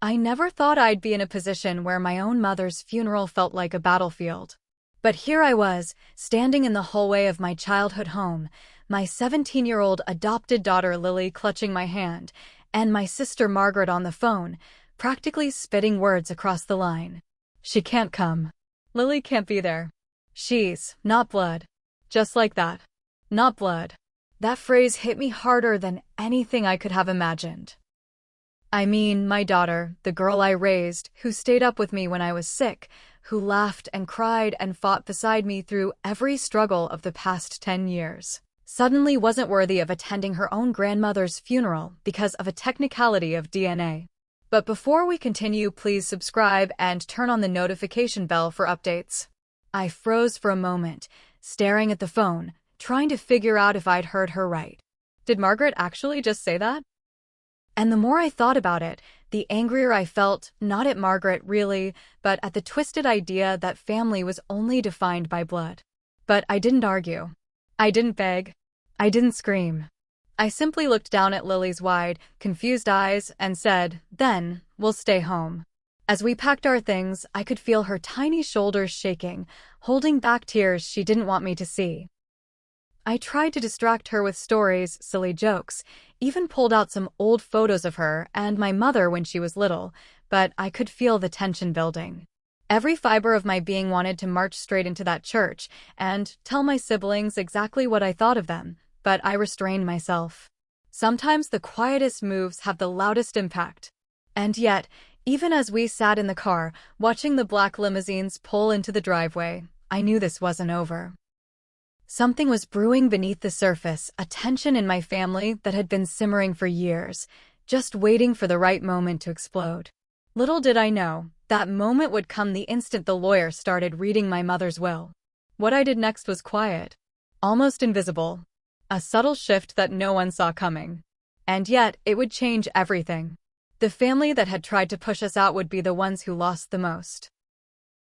I never thought I'd be in a position where my own mother's funeral felt like a battlefield. But here I was, standing in the hallway of my childhood home, my 17-year-old adopted daughter Lily clutching my hand, and my sister Margaret on the phone, practically spitting words across the line. She can't come. Lily can't be there. She's not blood. Just like that. Not blood. That phrase hit me harder than anything I could have imagined. I mean, my daughter, the girl I raised, who stayed up with me when I was sick, who laughed and cried and fought beside me through every struggle of the past 10 years, suddenly wasn't worthy of attending her own grandmother's funeral because of a technicality of DNA. But before we continue, please subscribe and turn on the notification bell for updates. I froze for a moment, staring at the phone, trying to figure out if I'd heard her right. Did Margaret actually just say that? And the more I thought about it, the angrier I felt, not at Margaret really, but at the twisted idea that family was only defined by blood. But I didn't argue. I didn't beg. I didn't scream. I simply looked down at Lily's wide, confused eyes and said, "Then, we'll stay home." As we packed our things, I could feel her tiny shoulders shaking, holding back tears she didn't want me to see. I tried to distract her with stories, silly jokes, even pulled out some old photos of her and my mother when she was little, but I could feel the tension building. Every fiber of my being wanted to march straight into that church and tell my siblings exactly what I thought of them, but I restrained myself. Sometimes the quietest moves have the loudest impact. And yet, even as we sat in the car, watching the black limousines pull into the driveway, I knew this wasn't over. Something was brewing beneath the surface, a tension in my family that had been simmering for years, just waiting for the right moment to explode. Little did I know, that moment would come the instant the lawyer started reading my mother's will. What I did next was quiet, almost invisible, a subtle shift that no one saw coming. And yet, it would change everything. The family that had tried to push us out would be the ones who lost the most.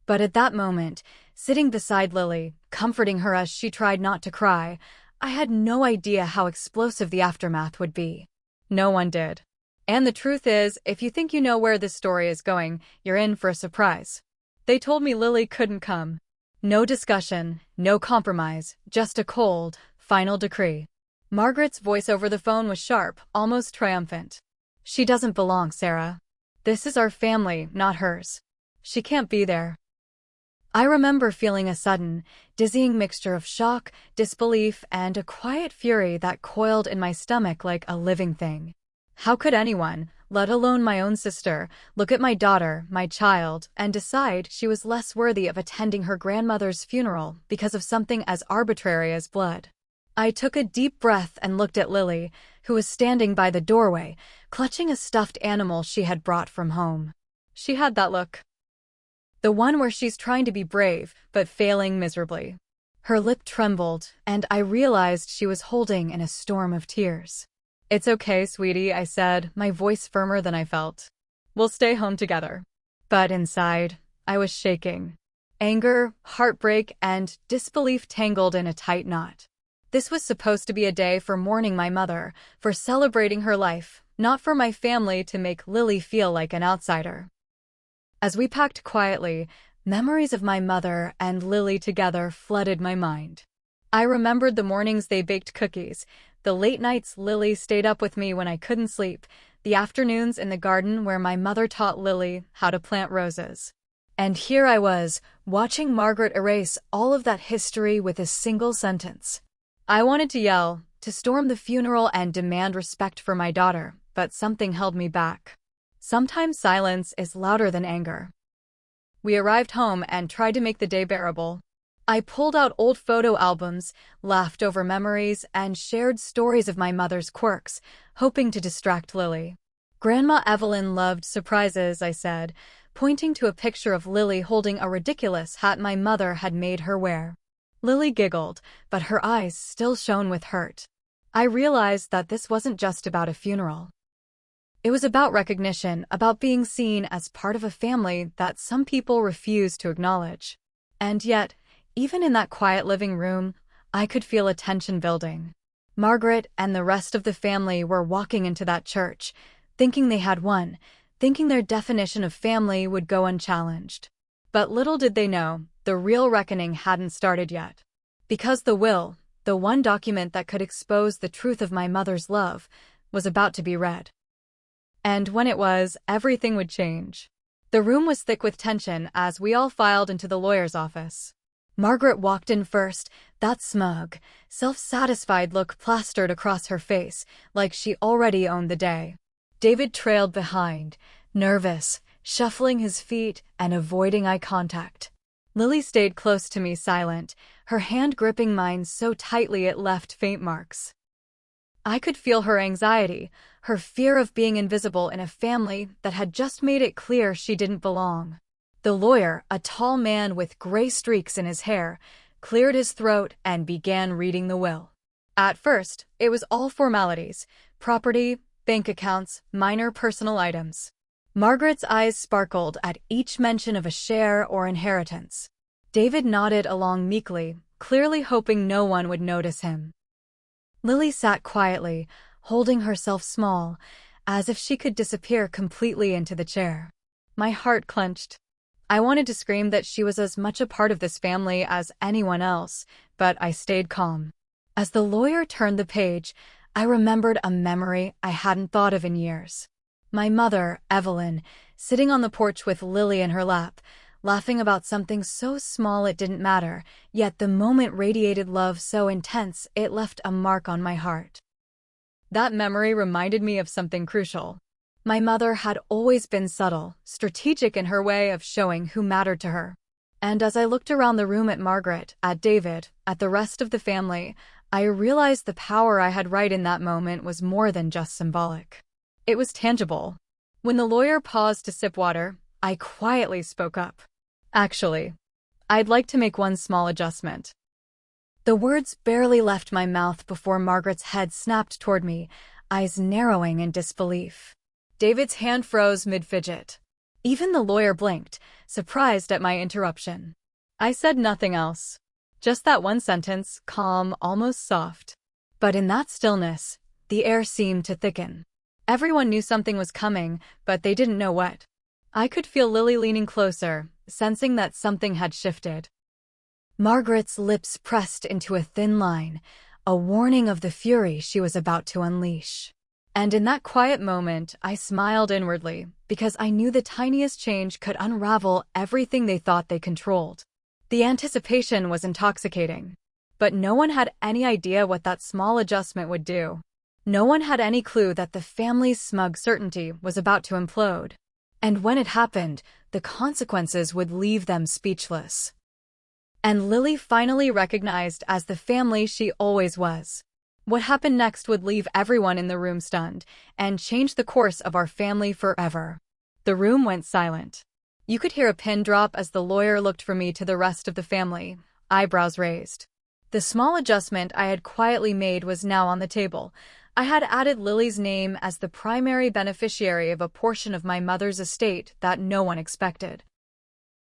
But at that moment, sitting beside Lily, comforting her as she tried not to cry, I had no idea how explosive the aftermath would be. No one did. And the truth is, if you think you know where this story is going, you're in for a surprise. They told me Lily couldn't come. No discussion, no compromise, just a cold, final decree. Margaret's voice over the phone was sharp, almost triumphant. "She doesn't belong, Sarah. This is our family, not hers. She can't be there." I remember feeling a sudden, dizzying mixture of shock, disbelief, and a quiet fury that coiled in my stomach like a living thing. How could anyone, let alone my own sister, look at my daughter, my child, and decide she was less worthy of attending her grandmother's funeral because of something as arbitrary as blood? I took a deep breath and looked at Lily, who was standing by the doorway, clutching a stuffed animal she had brought from home. She had that look. The one where she's trying to be brave, but failing miserably. Her lip trembled, and I realized she was holding in a storm of tears. "It's okay, sweetie," I said, my voice firmer than I felt. "We'll stay home together." But inside, I was shaking. Anger, heartbreak, and disbelief tangled in a tight knot. This was supposed to be a day for mourning my mother, for celebrating her life, not for my family to make Lily feel like an outsider. As we packed quietly, memories of my mother and Lily together flooded my mind. I remembered the mornings they baked cookies, the late nights Lily stayed up with me when I couldn't sleep, the afternoons in the garden where my mother taught Lily how to plant roses. And here I was, watching Margaret erase all of that history with a single sentence. I wanted to yell, to storm the funeral and demand respect for my daughter, but something held me back. Sometimes silence is louder than anger. We arrived home and tried to make the day bearable. I pulled out old photo albums, laughed over memories, and shared stories of my mother's quirks, hoping to distract Lily. "Grandma Evelyn loved surprises," I said, pointing to a picture of Lily holding a ridiculous hat my mother had made her wear. Lily giggled, but her eyes still shone with hurt. I realized that this wasn't just about a funeral. It was about recognition, about being seen as part of a family that some people refuse to acknowledge. And yet, even in that quiet living room, I could feel a tension building. Margaret and the rest of the family were walking into that church, thinking they had won, thinking their definition of family would go unchallenged. But little did they know, the real reckoning hadn't started yet. Because the will, the one document that could expose the truth of my mother's love, was about to be read. And when it was, everything would change. The room was thick with tension as we all filed into the lawyer's office. Margaret walked in first, that smug, self-satisfied look plastered across her face, like she already owned the day. David trailed behind, nervous, shuffling his feet and avoiding eye contact. Lily stayed close to me, silent, her hand gripping mine so tightly it left faint marks. I could feel her anxiety, her fear of being invisible in a family that had just made it clear she didn't belong. The lawyer, a tall man with gray streaks in his hair, cleared his throat and began reading the will. At first, it was all formalities: property, bank accounts, minor personal items. Margaret's eyes sparkled at each mention of a share or inheritance. David nodded along meekly, clearly hoping no one would notice him. Lily sat quietly, holding herself small, as if she could disappear completely into the chair. My heart clenched. I wanted to scream that she was as much a part of this family as anyone else, but I stayed calm. As the lawyer turned the page, I remembered a memory I hadn't thought of in years. My mother, Evelyn, sitting on the porch with Lily in her lap, laughing about something so small it didn't matter, yet the moment radiated love so intense it left a mark on my heart. That memory reminded me of something crucial. My mother had always been subtle, strategic in her way of showing who mattered to her. And as I looked around the room at Margaret, at David, at the rest of the family, I realized the power I had right in that moment was more than just symbolic. It was tangible. When the lawyer paused to sip water, I quietly spoke up. Actually, I'd like to make one small adjustment. The words barely left my mouth before Margaret's head snapped toward me, eyes narrowing in disbelief. David's hand froze mid-fidget. Even the lawyer blinked, surprised at my interruption. I said nothing else. Just that one sentence, calm, almost soft. But in that stillness, the air seemed to thicken. Everyone knew something was coming, but they didn't know what. I could feel Lily leaning closer, sensing that something had shifted. Margaret's lips pressed into a thin line, a warning of the fury she was about to unleash. And in that quiet moment, I smiled inwardly, because I knew the tiniest change could unravel everything they thought they controlled. The anticipation was intoxicating. But no one had any idea what that small adjustment would do. No one had any clue that the family's smug certainty was about to implode. And when it happened, the consequences would leave them speechless. And Lily finally recognized as the family she always was. What happened next would leave everyone in the room stunned and change the course of our family forever. The room went silent. You could hear a pin drop as the lawyer looked from me to the rest of the family, eyebrows raised. The small adjustment I had quietly made was now on the table. I had added Lily's name as the primary beneficiary of a portion of my mother's estate that no one expected.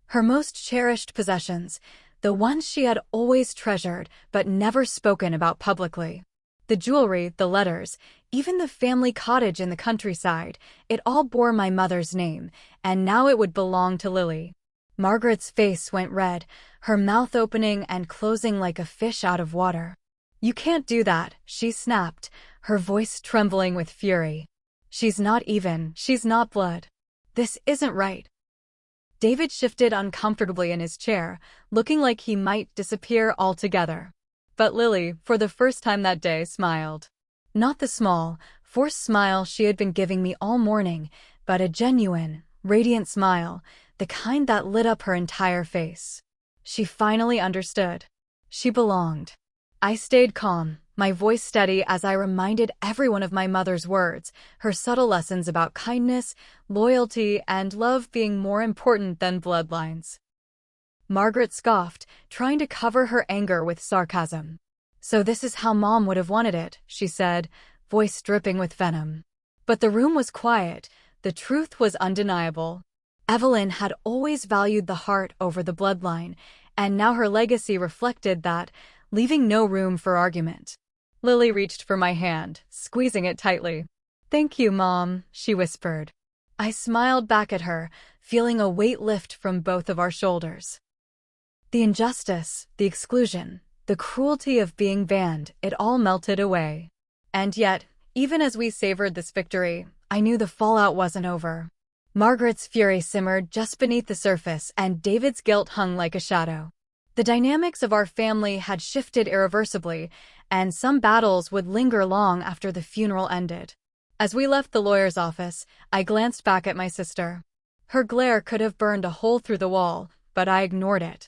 Her most cherished possessions, the ones she had always treasured but never spoken about publicly. The jewelry, the letters, even the family cottage in the countryside, it all bore my mother's name, and now it would belong to Lily. Margaret's face went red, her mouth opening and closing like a fish out of water. "You can't do that," she snapped, her voice trembling with fury. "She's not even, she's not blood. This isn't right." David shifted uncomfortably in his chair, looking like he might disappear altogether. But Lily, for the first time that day, smiled. Not the small, forced smile she had been giving me all morning, but a genuine, radiant smile, the kind that lit up her entire face. She finally understood. She belonged. I stayed calm, my voice steady as I reminded everyone of my mother's words, her subtle lessons about kindness, loyalty, and love being more important than bloodlines. Margaret scoffed, trying to cover her anger with sarcasm. "So this is how Mom would have wanted it," she said, voice dripping with venom. But the room was quiet. The truth was undeniable. Evelyn had always valued the heart over the bloodline, and now her legacy reflected that, leaving no room for argument. Lily reached for my hand, squeezing it tightly. "Thank you, Mom," she whispered. I smiled back at her, feeling a weight lift from both of our shoulders. The injustice, the exclusion, the cruelty of being banned, it all melted away. And yet, even as we savored this victory, I knew the fallout wasn't over. Margaret's fury simmered just beneath the surface, and David's guilt hung like a shadow. The dynamics of our family had shifted irreversibly, and some battles would linger long after the funeral ended. As we left the lawyer's office, I glanced back at my sister. Her glare could have burned a hole through the wall, but I ignored it.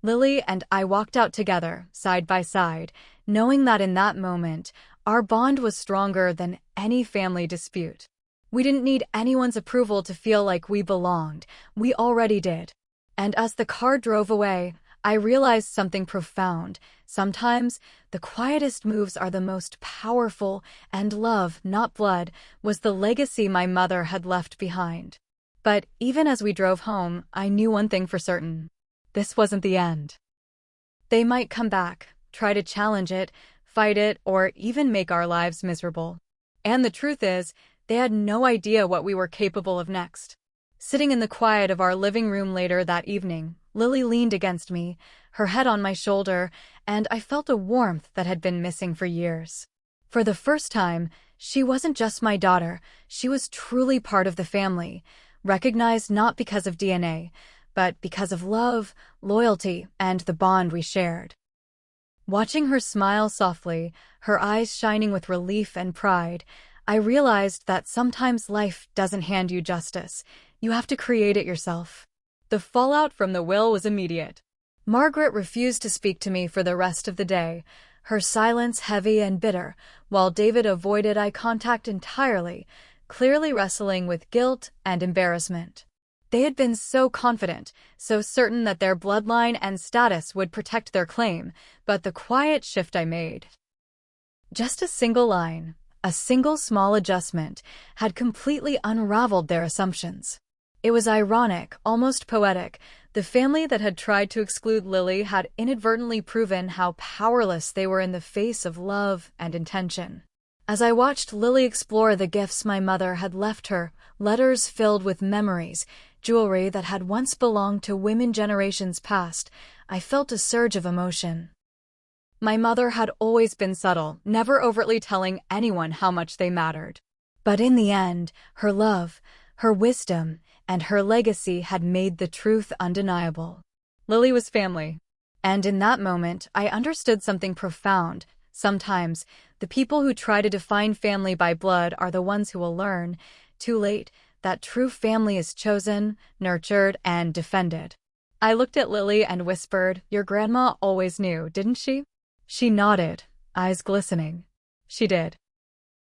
Lily and I walked out together, side by side, knowing that in that moment, our bond was stronger than any family dispute. We didn't need anyone's approval to feel like we belonged. We already did. And as the car drove away, I realized something profound. Sometimes, the quietest moves are the most powerful, and love, not blood, was the legacy my mother had left behind. But even as we drove home, I knew one thing for certain. This wasn't the end. They might come back, try to challenge it, fight it, or even make our lives miserable. And the truth is, they had no idea what we were capable of next. Sitting in the quiet of our living room later that evening, Lily leaned against me, her head on my shoulder, and I felt a warmth that had been missing for years. For the first time, she wasn't just my daughter, she was truly part of the family, recognized not because of DNA, but because of love, loyalty, and the bond we shared. Watching her smile softly, her eyes shining with relief and pride, I realized that sometimes life doesn't hand you justice. You have to create it yourself. The fallout from the will was immediate. Margaret refused to speak to me for the rest of the day, her silence heavy and bitter, while David avoided eye contact entirely, clearly wrestling with guilt and embarrassment. They had been so confident, so certain that their bloodline and status would protect their claim, but the quiet shift I made. Just a single line, a single small adjustment, had completely unraveled their assumptions. It was ironic, almost poetic. The family that had tried to exclude Lily had inadvertently proven how powerless they were in the face of love and intention. As I watched Lily explore the gifts my mother had left her, letters filled with memories, jewelry that had once belonged to women generations past, I felt a surge of emotion. My mother had always been subtle, never overtly telling anyone how much they mattered. But in the end, her love, her wisdom, and her legacy had made the truth undeniable. Lily was family. And in that moment, I understood something profound. Sometimes, the people who try to define family by blood are the ones who will learn, too late, that true family is chosen, nurtured, and defended. I looked at Lily and whispered, "Your grandma always knew, didn't she?" She nodded, eyes glistening. She did.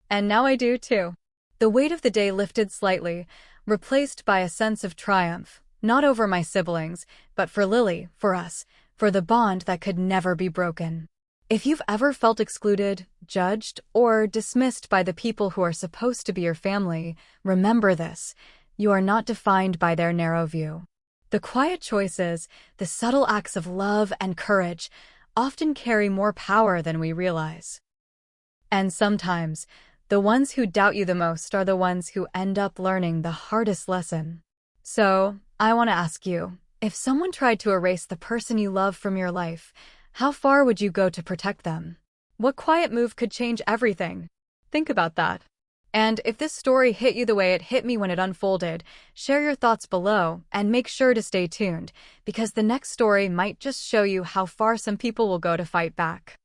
And now I do too. The weight of the day lifted slightly, replaced by a sense of triumph, not over my siblings, but for Lily, for us, for the bond that could never be broken. If you've ever felt excluded, judged, or dismissed by the people who are supposed to be your family, remember this: you are not defined by their narrow view. The quiet choices, the subtle acts of love and courage, often carry more power than we realize. And sometimes, the ones who doubt you the most are the ones who end up learning the hardest lesson. So, I want to ask you, if someone tried to erase the person you love from your life, how far would you go to protect them? What quiet move could change everything? Think about that. And if this story hit you the way it hit me when it unfolded, share your thoughts below and make sure to stay tuned, because the next story might just show you how far some people will go to fight back.